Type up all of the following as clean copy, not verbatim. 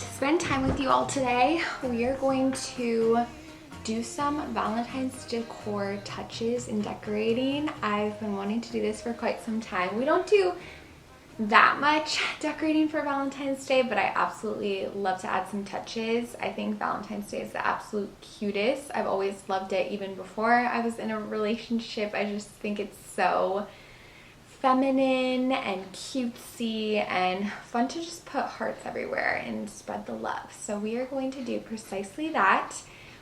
spend time with you all today. We are going to do some Valentine's decor touches and decorating. I've been wanting to do this for quite some time. We don't do that much decorating for Valentine's Day, but I absolutely love to add some touches. I think Valentine's Day is the absolute cutest. I've always loved it even before I was in a relationship. I just think it's so feminine and cutesy and fun to just put hearts everywhere and spread the love. So we are going to do precisely that.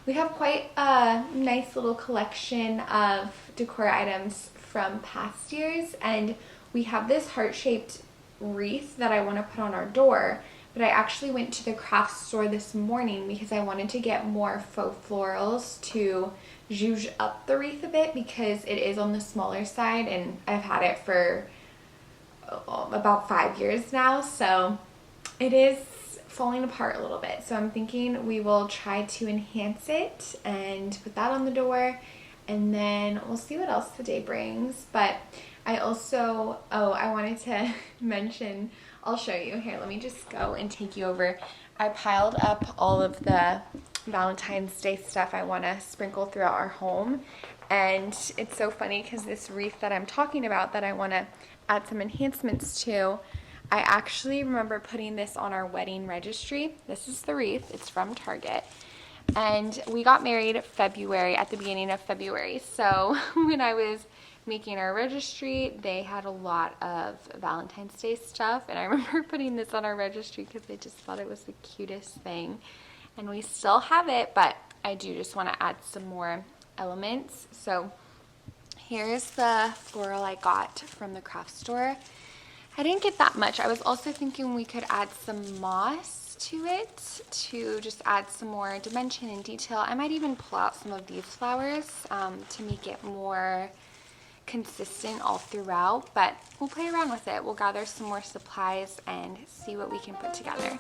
We have quite a nice little collection of decor items from past years, and we have this heart-shaped wreath that I want to put on our door, but I actually went to the craft store this morning because I wanted to get more faux florals to zhuzh up the wreath a bit because it is on the smaller side and I've had it for about 5 years now, so it is falling apart a little bit. So I'm thinking we will try to enhance it and put that on the door, and then we'll see what else the day brings. But I also, I wanted to mention, I'll show you here. Let me just go and take you over. I piled up all of the Valentine's Day stuff I want to sprinkle throughout our home, and it's so funny because this wreath that I'm talking about that I want to add some enhancements to, I actually remember putting this on our wedding registry. This is the wreath. It's from Target. And we got married at the beginning of February. So when I was making our registry, they had a lot of Valentine's Day stuff. And I remember putting this on our registry because I just thought it was the cutest thing. And we still have it, but I do just want to add some more elements. So here's the floral I got from the craft store. I didn't get that much. I was also thinking we could add some moss to it to just add some more dimension and detail. I might even pull out some of these flowers to make it more consistent all throughout, but we'll play around with it. We'll gather some more supplies and see what we can put together.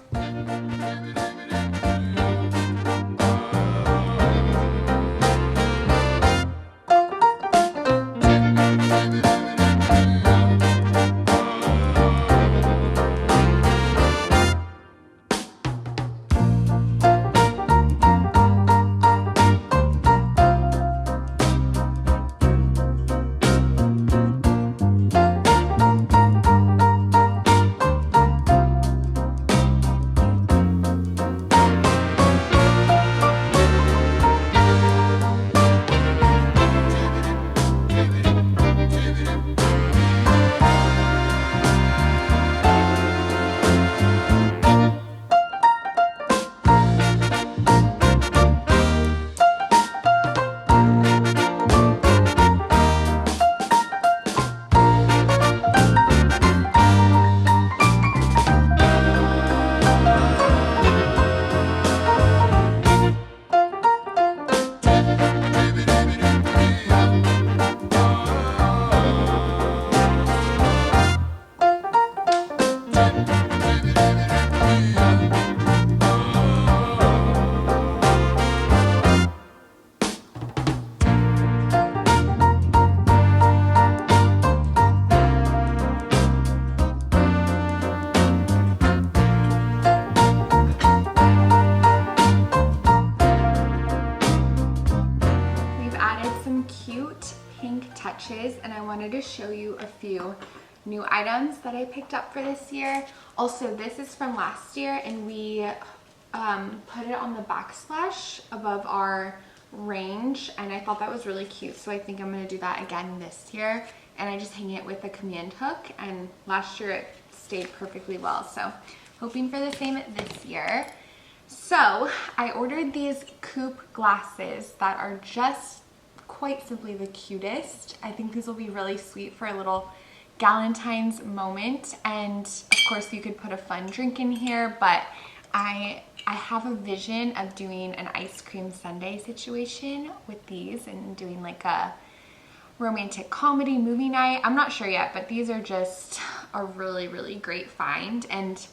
Touches, and I wanted to show you a few new items that I picked up for this year. Also, this is from last year, and we put it on the backsplash above our range, and I thought that was really cute, so I think I'm going to do that again this year. And I just hang it with a command hook, and last year it stayed perfectly well, so hoping for the same this year. So I ordered these coupe glasses that are just quite simply the cutest. I think these will be really sweet for a little Valentine's moment, and of course you could put a fun drink in here, but I have a vision of doing an ice cream sundae situation with these and doing like a romantic comedy movie night. I'm not sure yet, but these are just a really great find. And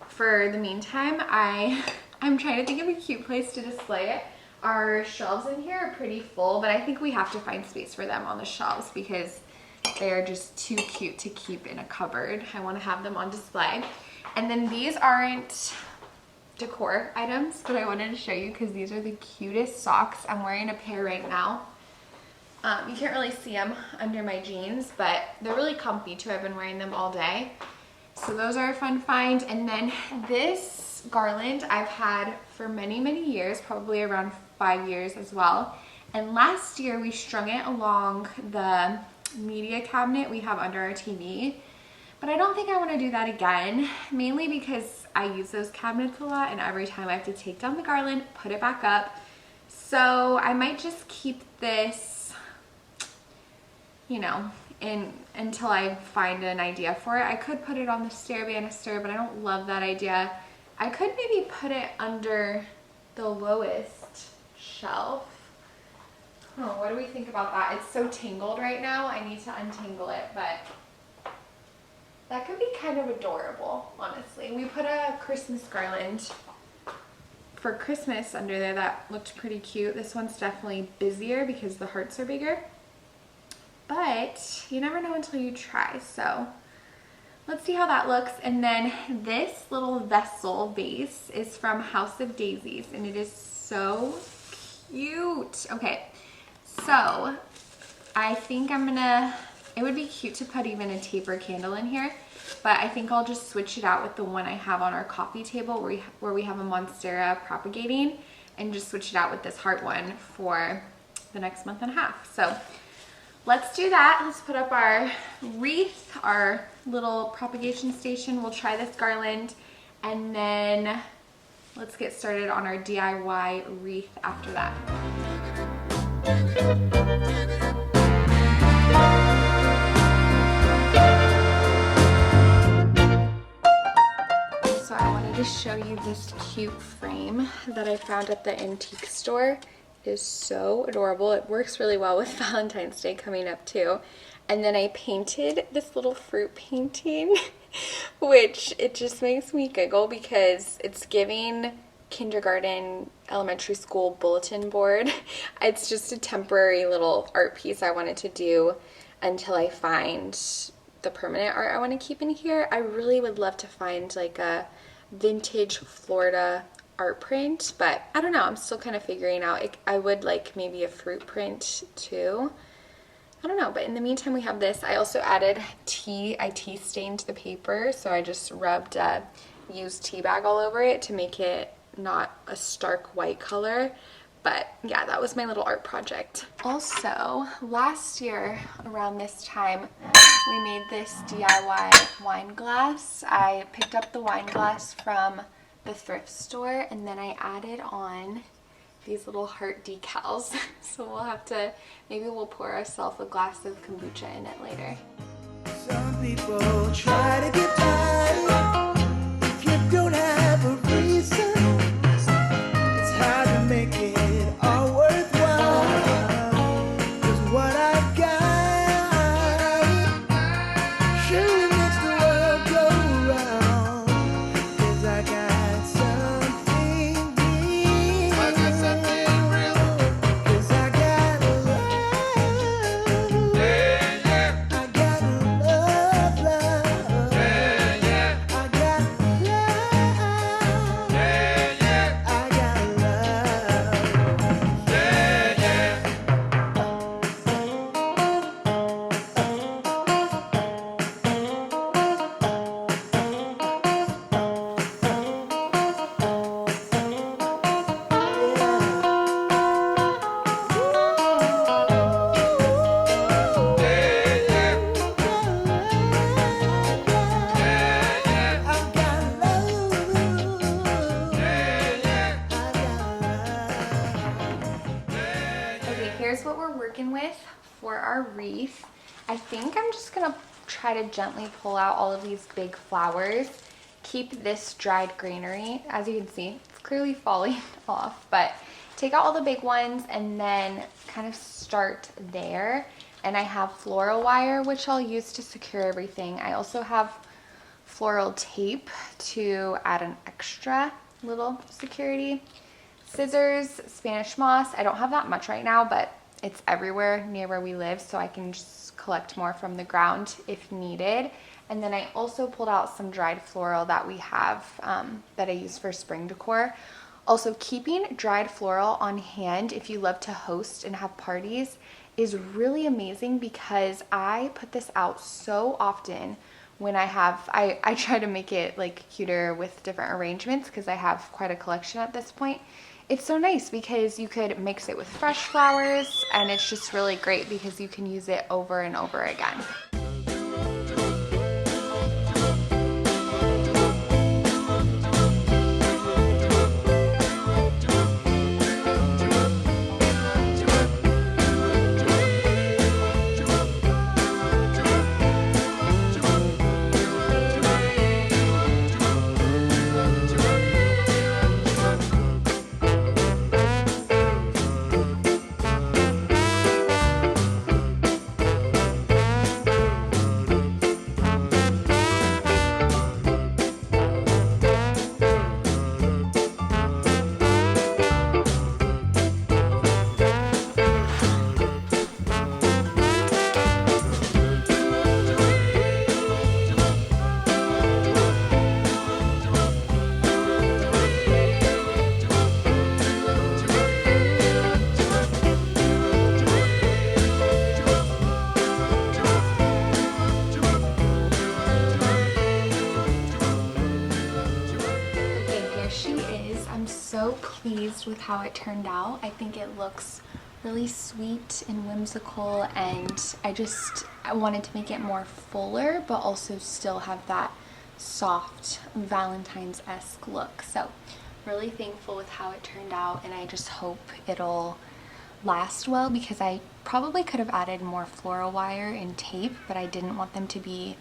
for the meantime, I'm trying to think of a cute place to display it. Our shelves in here are pretty full, but I think we have to find space for them on the shelves because they are just too cute to keep in a cupboard. I want to have them on display. And then these aren't decor items that I wanted to show you because these are the cutest socks. I'm wearing a pair right now. You can't really see them under my jeans, but they're really comfy too. I've been wearing them all day. So those are a fun find. And then this garland I've had for many, many years, probably around 5 years as well. And last year we strung it along the media cabinet we have under our TV. But I don't think I want to do that again, mainly because I use those cabinets a lot and every time I have to take down the garland, put it back up. So I might just keep this, you know, until I find an idea for it. I could put it on the stair banister, but I don't love that idea. I could maybe put it under the lowest shelf. Oh, what do we think about that? It's so tangled right now. I need to untangle it, but that could be kind of adorable, honestly. We put a Christmas garland for Christmas under there that looked pretty cute. This one's definitely busier because the hearts are bigger. But you never know until you try, so let's see how that looks. And then this little vessel vase is from House of Daisies, and it is so cute. Okay, so I think it would be cute to put even a taper candle in here, but I think I'll just switch it out with the one I have on our coffee table where we have a Monstera propagating, and just switch it out with this heart one for the next month and a half. So let's do that. Let's put up our wreath, our little propagation station. We'll try this garland, and then let's get started on our DIY wreath after that. So I wanted to show you this cute frame that I found at the antique store. It is so adorable. It works really well with Valentine's Day coming up too. And then I painted this little fruit painting, which it just makes me giggle because it's giving kindergarten, elementary school bulletin board. It's just a temporary little art piece I wanted to do until I find the permanent art I want to keep in here. I really would love to find like a vintage Florida art print, but I don't know, I'm still kind of figuring out. I would like maybe a fruit print too. I don't know, but in the meantime we have this. I also added tea. I tea stained the paper, so I just rubbed a used tea bag all over it to make it not a stark white color. But yeah, that was my little art project. Also, last year around this time, we made this DIY wine glass. I picked up the wine glass from the thrift store, and then I added on these little heart decals. So we'll have to, maybe we'll pour ourselves a glass of kombucha in it later. Some people try to get tired if you don't have a reason. It's hard to make it all worthwhile. 'Cause what I've got surely makes the world go round. 'Cause I got something real. I got something real. 'Cause I got love. Yeah, yeah. I got love, love. Yeah, yeah. I got love. Yeah, yeah. I got love. Yeah, yeah. Okay, here's what we're working with for our wreath. I think I'm just gonna try to gently pull out all of these big flowers. Keep this dried greenery. As you can see, it's clearly falling off, but take out all the big ones and then kind of start there. And I have floral wire, which I'll use to secure everything. I also have floral tape to add an extra little security. Scissors, Spanish moss. I don't have that much right now, but it's everywhere near where we live, so I can just collect more from the ground if needed. And then I also pulled out some dried floral that we have that I use for spring decor. Also, keeping dried floral on hand if you love to host and have parties is really amazing, because I put this out so often when I try to make it like cuter with different arrangements, because I have quite a collection at this point. It's so nice because you could mix it with fresh flowers, and it's just really great because you can use it over and over again. So pleased with how it turned out. I think it looks really sweet and whimsical, and I wanted to make it more fuller but also still have that soft Valentine's-esque look. So really thankful with how it turned out, and I just hope it'll last well, because I probably could have added more floral wire and tape, but I didn't want them to be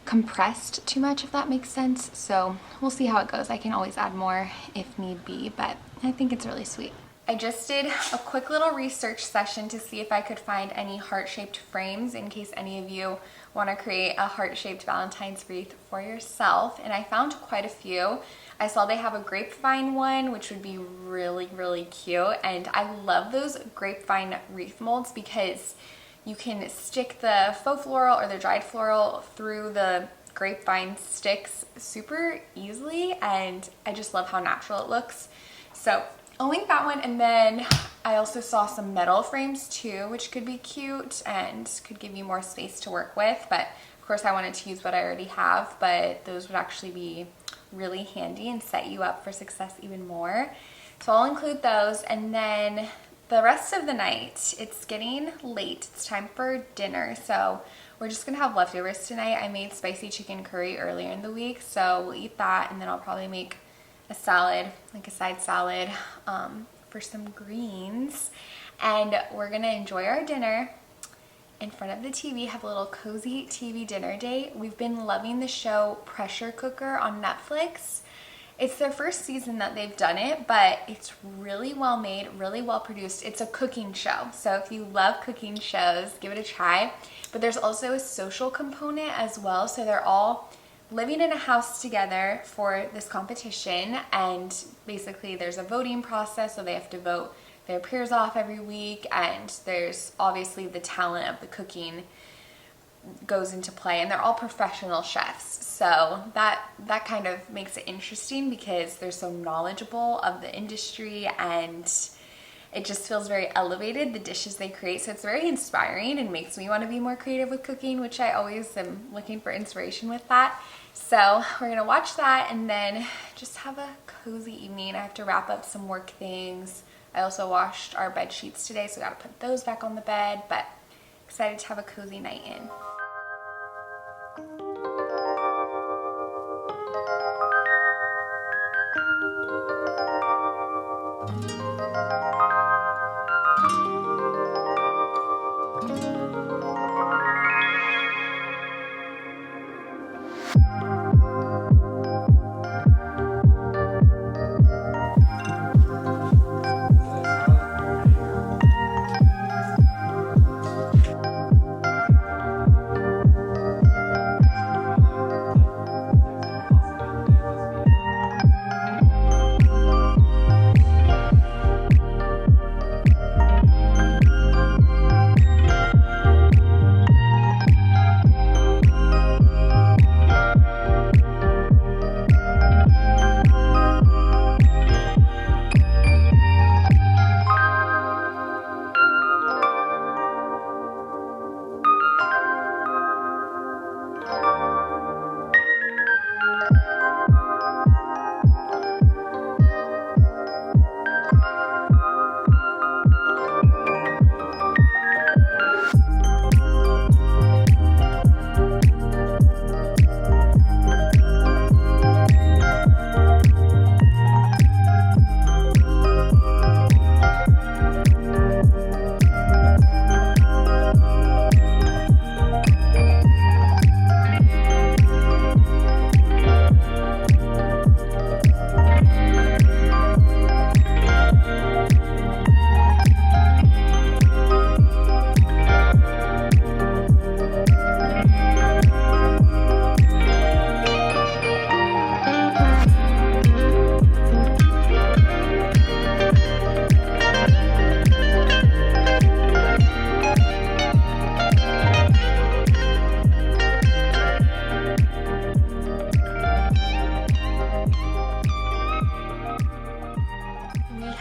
compressed too much, if that makes sense. So we'll see how it goes. I can always add more if need be, but I think it's really sweet. I just did a quick little research session to see if I could find any heart-shaped frames in case any of you want to create a heart-shaped Valentine's wreath for yourself, and I found quite a few. I saw they have a grapevine one, which would be really, really cute, and I love those grapevine wreath molds because you can stick the faux floral or the dried floral through the grapevine sticks super easily, and I just love how natural it looks. So I'll link that one, and then I also saw some metal frames too, which could be cute and could give you more space to work with, but of course I wanted to use what I already have, but those would actually be really handy and set you up for success even more. So I'll include those, and then the rest of the night, it's getting late. It's time for dinner, so we're just gonna have leftovers tonight. I made spicy chicken curry earlier in the week, so we'll eat that, and then I'll probably make a salad, like a side salad, for some greens. And we're gonna enjoy our dinner in front of the TV, have a little cozy TV dinner date. We've been loving the show Pressure Cooker on Netflix. It's their first season that they've done it, but it's really well made, really well produced. It's a cooking show, so if you love cooking shows, give it a try. But there's also a social component as well, so they're all living in a house together for this competition, and basically there's a voting process, so they have to vote their peers off every week, and there's obviously the talent of the cooking goes into play, and they're all professional chefs, so that kind of makes it interesting because they're so knowledgeable of the industry, and it just feels very elevated, the dishes they create. So it's very inspiring and makes me want to be more creative with cooking, which I always am looking for inspiration with that. So we're gonna watch that and then just have a cozy evening. I have to wrap up some work things. I also washed our bed sheets today, so I gotta put those back on the bed, but excited to have a cozy night in.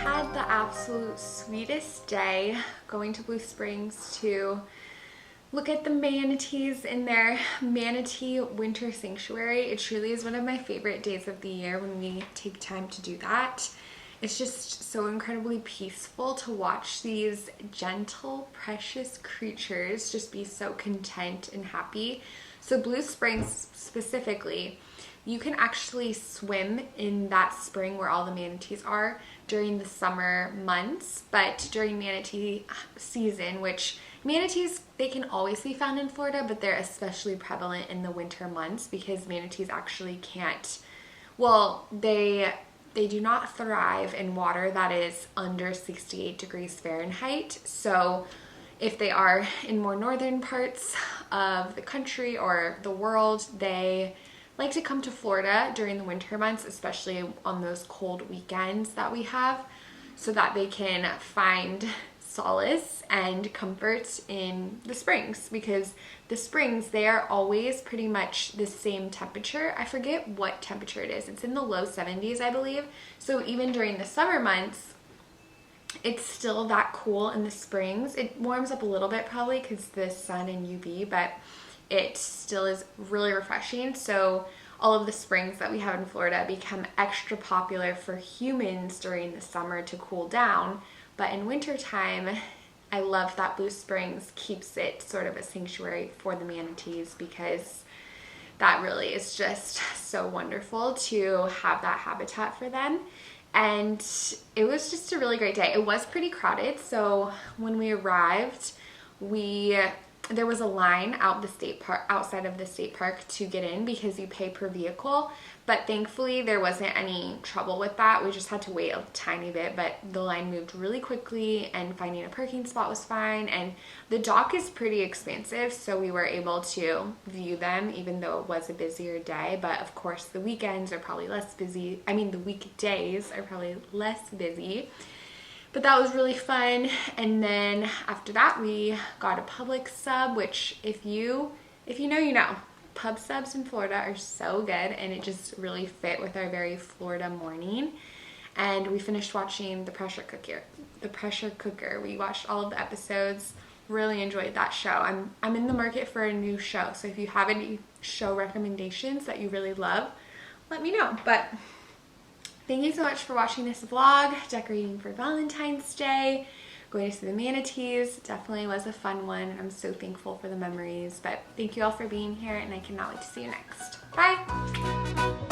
had the absolute sweetest day going to Blue Springs to look at the manatees in their manatee winter sanctuary. It truly is one of my favorite days of the year when we take time to do that. It's just so incredibly peaceful to watch these gentle, precious creatures just be so content and happy. So Blue Springs specifically, you can actually swim in that spring where all the manatees are during the summer months, but during manatee season, which manatees, they can always be found in Florida, but they're especially prevalent in the winter months because manatees actually can't, well, they do not thrive in water that is under 68 degrees Fahrenheit. So if they are in more northern parts of the country or the world, they like to come to Florida during the winter months, especially on those cold weekends that we have, so that they can find solace and comfort in the springs, because the springs, they are always pretty much the same temperature. I forget what temperature it is. It's in the low 70s, I believe. So even during the summer months, it's still that cool in the springs. It warms up a little bit probably because the sun and UV, but it still is really refreshing. So all of the springs that we have in Florida become extra popular for humans during the summer to cool down. But in wintertime, I love that Blue Springs keeps it sort of a sanctuary for the manatees, because that really is just so wonderful to have that habitat for them. And it was just a really great day. It was pretty crowded, so when we arrived, there was a line outside of the state park to get in because you pay per vehicle, but thankfully there wasn't any trouble with that. We just had to wait a tiny bit, but the line moved really quickly and finding a parking spot was fine. And the dock is pretty expansive, so we were able to view them even though it was a busier day. But of course the weekends are probably less busy. I mean, the weekdays are probably less busy. But that was really fun. And then after that, we got a Publix sub, which if you know, you know. Pub subs in Florida are so good, and it just really fit with our very Florida morning. And we finished watching The Pressure Cooker. We watched all of the episodes. Really enjoyed that show. I'm in the market for a new show, so if you have any show recommendations that you really love, let me know. But thank you so much for watching this vlog, decorating for Valentine's Day. Going to see the manatees definitely was a fun one. I'm so thankful for the memories. But thank you all for being here, and I cannot wait to see you next. Bye!